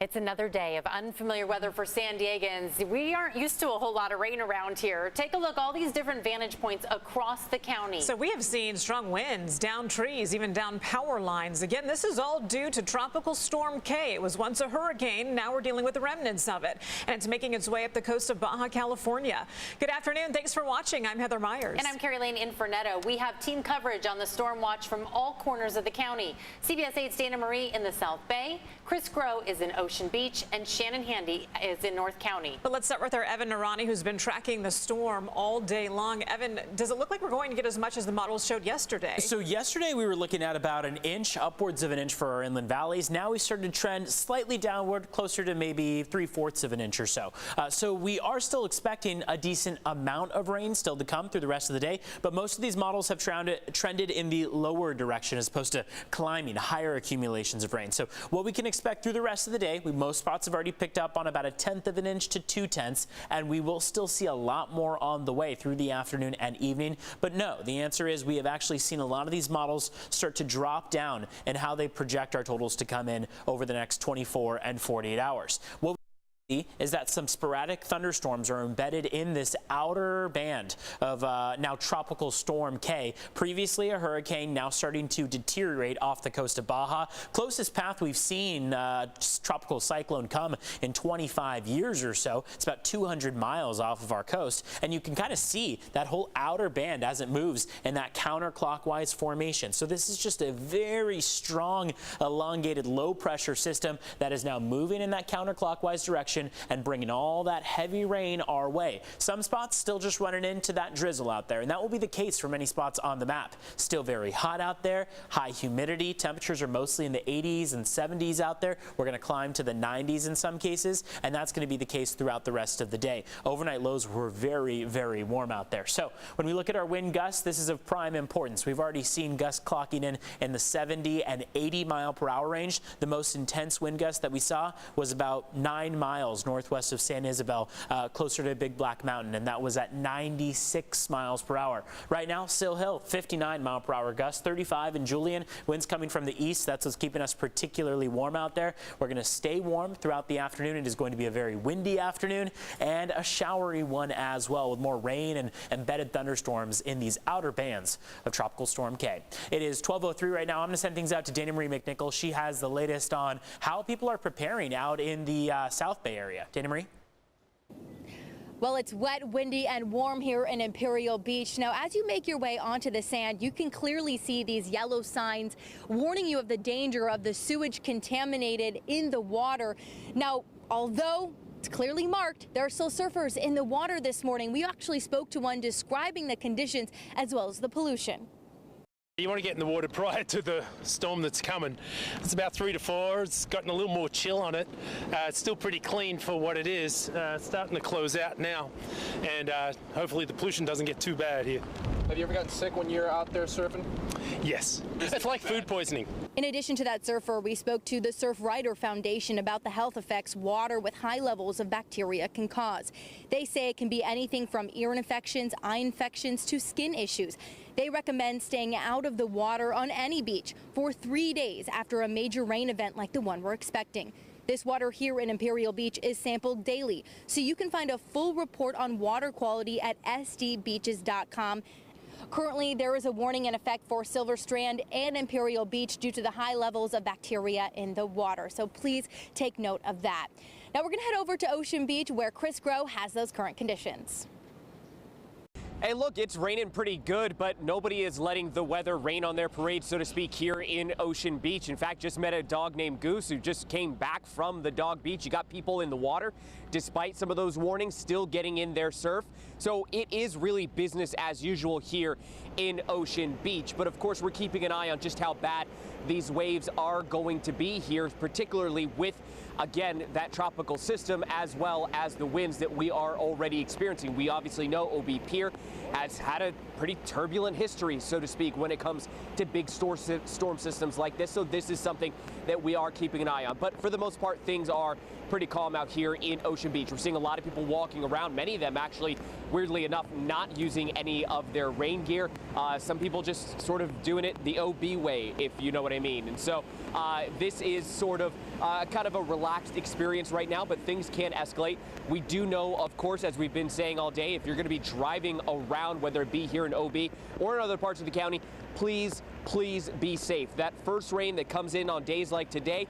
It's another day of unfamiliar weather for San Diegans. We aren't used to a whole lot of rain around here. Take a look, all these different vantage points across the county. So we have seen strong winds, down trees, even down power lines. Again, this is all due to Tropical Storm K. It was once a hurricane. Now we're dealing with the remnants of it. And it's making its way up the coast of Baja California. Good afternoon. Thanks for watching. I'm Heather Myers. And I'm Carrie Lane in for Neto. We have team coverage on the storm watch from all corners of the county. CBS 8's Dana Marie in the South Bay. Chris Groh is in Ocean Beach, and Shannon Handy is in North County. But let's start with our Evan Narani, who's been tracking the storm all day long. Evan, does it look like we're going to get as much as the models showed yesterday? So yesterday we were looking at about an inch, upwards of an inch for our inland valleys. Now we started to trend slightly downward, closer to maybe 3/4 of an inch or so. So we are still expecting a decent amount of rain still to come through the rest of the day. But most of these models have trended in the lower direction as opposed to climbing higher accumulations of rain. So what we can expect through the rest of the day, most spots have already picked up on about 1/10 of an inch to 2/10, and we will still see a lot more on the way through the afternoon and evening. But no, the answer is we have actually seen a lot of these models start to drop down in how they project our totals to come in over the next 24 and 48 hours. What is that some sporadic thunderstorms are embedded in this outer band of now Tropical Storm K. Previously a hurricane, now starting to deteriorate off the coast of Baja. Closest path we've seen tropical cyclone come in 25 years or so. It's about 200 miles off of our coast, and you can kind of see that whole outer band as it moves in that counterclockwise formation. So this is just a very strong, elongated low pressure system that is now moving in that counterclockwise direction and bringing all that heavy rain our way. Some spots still just running into that drizzle out there, and that will be the case for many spots on the map. Still very hot out there, high humidity. Temperatures are mostly in the 80s and 70s out there. We're going to climb to the 90s in some cases, and that's going to be the case throughout the rest of the day. Overnight lows were very, very warm out there. So when we look at our wind gusts, this is of prime importance. We've already seen gusts clocking in the 70 and 80 mile per hour range. The most intense wind gust that we saw was about 9 miles northwest of San Isabel, closer to Big Black Mountain, and that was at 96 miles per hour. Right now, Sill Hill, 59 mile per hour gusts, 35 in Julian. Winds coming from the east. That's what's keeping us particularly warm out there. We're going to stay warm throughout the afternoon. It is going to be a very windy afternoon and a showery one as well, with more rain and embedded thunderstorms in these outer bands of Tropical Storm K. It is 12:03 right now. I'm going to send things out to Dana Marie McNichol. She has the latest on how people are preparing out in the South Bay area. Dana Marie? Well, it's wet, windy, and warm here in Imperial Beach. Now, as you make your way onto the sand, you can clearly see these yellow signs warning you of the danger of the sewage contaminated in the water. Now, although it's clearly marked, there are still surfers in the water this morning. We actually spoke to one describing the conditions as well as the pollution. You want to get in the water prior to the storm that's coming. It's about 3 to 4. It's gotten a little more chill on it. It's still pretty clean for what it is. It's starting to close out now, and hopefully the pollution doesn't get too bad here. Have you ever gotten sick when you're out there surfing? Yes. It's like food poisoning. In addition to that surfer, we spoke to the Surf Rider Foundation about the health effects water with high levels of bacteria can cause. They say it can be anything from ear infections, eye infections, to skin issues. They recommend staying out of the water on any beach for 3 days after a major rain event like the one we're expecting. This water here in Imperial Beach is sampled daily, so you can find a full report on water quality at sdbeaches.com. Currently, there is a warning in effect for Silver Strand and Imperial Beach due to the high levels of bacteria in the water, so please take note of that. Now we're going to head over to Ocean Beach, where Chris Groh has those current conditions. Hey, look, it's raining pretty good, but nobody is letting the weather rain on their parade, so to speak, here in Ocean Beach. In fact, just met a dog named Goose who just came back from the dog beach. You got people in the water, despite some of those warnings, still getting in their surf. So it is really business as usual here in Ocean Beach. But of course, we're keeping an eye on just how bad these waves are going to be here, particularly with, again, that tropical system as well as the winds that we are already experiencing. We obviously know OB Pier has had a pretty turbulent history, so to speak, when it comes to big storm systems like this. So this is something that we are keeping an eye on. But for the most part, things are pretty calm out here in Ocean Beach. We're seeing a lot of people walking around, many of them actually, weirdly enough, not using any of their rain gear. Some people just sort of doing it the OB way, if you know what I mean. And so this is sort of kind of a relaxed experience right now, but things can escalate. We do know, of course, as we've been saying all day, if you're going to be driving around, whether it be here in OB or in other parts of the county, please be safe. That first rain that comes in on days like today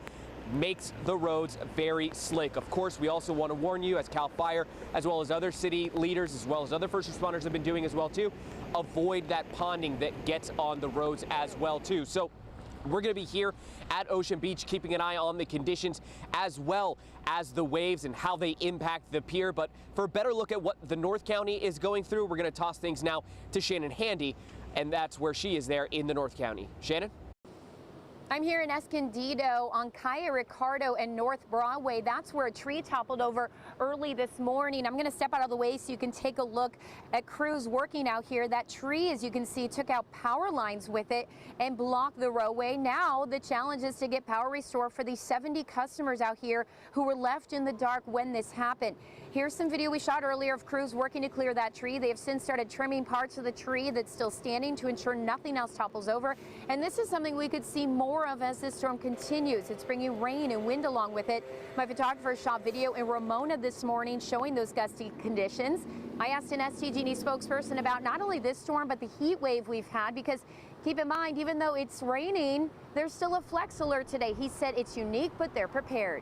makes the roads very slick. Of course, we also want to warn you, as CAL FIRE, as well as other city leaders, as well as other first responders have been doing as well too, avoid that ponding that gets on the roads as well too. So we're going to be here at Ocean Beach keeping an eye on the conditions as well as the waves and how they impact the pier. But for a better look at what the North County is going through, we're going to toss things now to Shannon Handy, and that's where she is there in the North County. Shannon? I'm here in Escondido on Calle Ricardo and North Broadway. That's where a tree toppled over early this morning. I'm going to step out of the way so you can take a look at crews working out here. That tree, as you can see, took out power lines with it and blocked the roadway. Now the challenge is to get power restored for these 70 customers out here who were left in the dark when this happened. Here's some video we shot earlier of crews working to clear that tree. They have since started trimming parts of the tree that's still standing to ensure nothing else topples over. And this is something we could see more of as this storm continues. It's bringing rain and wind along with it. My photographer shot video in Ramona this morning showing those gusty conditions. I asked an SDG&E spokesperson about not only this storm, but the heat wave we've had, because keep in mind, even though it's raining, there's still a flex alert today. He said it's unique, but they're prepared.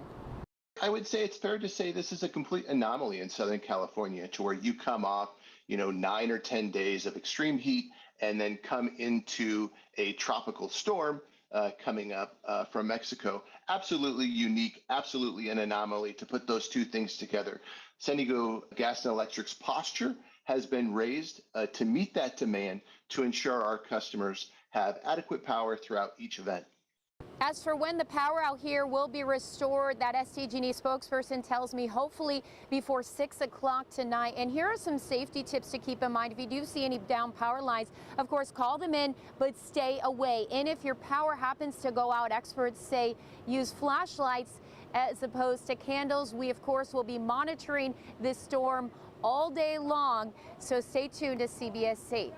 I would say it's fair to say this is a complete anomaly in Southern California, to where you come off, 9 or 10 days of extreme heat and then come into a tropical storm coming up from Mexico. Absolutely unique, absolutely an anomaly to put those two things together. San Diego Gas and Electric's posture has been raised to meet that demand to ensure our customers have adequate power throughout each event. As for when the power out here will be restored, that SDG&E spokesperson tells me hopefully before 6 o'clock tonight. And here are some safety tips to keep in mind. If you do see any down power lines, of course, call them in, but stay away. And if your power happens to go out, experts say use flashlights as opposed to candles. We, of course, will be monitoring this storm all day long. So stay tuned to CBS 8.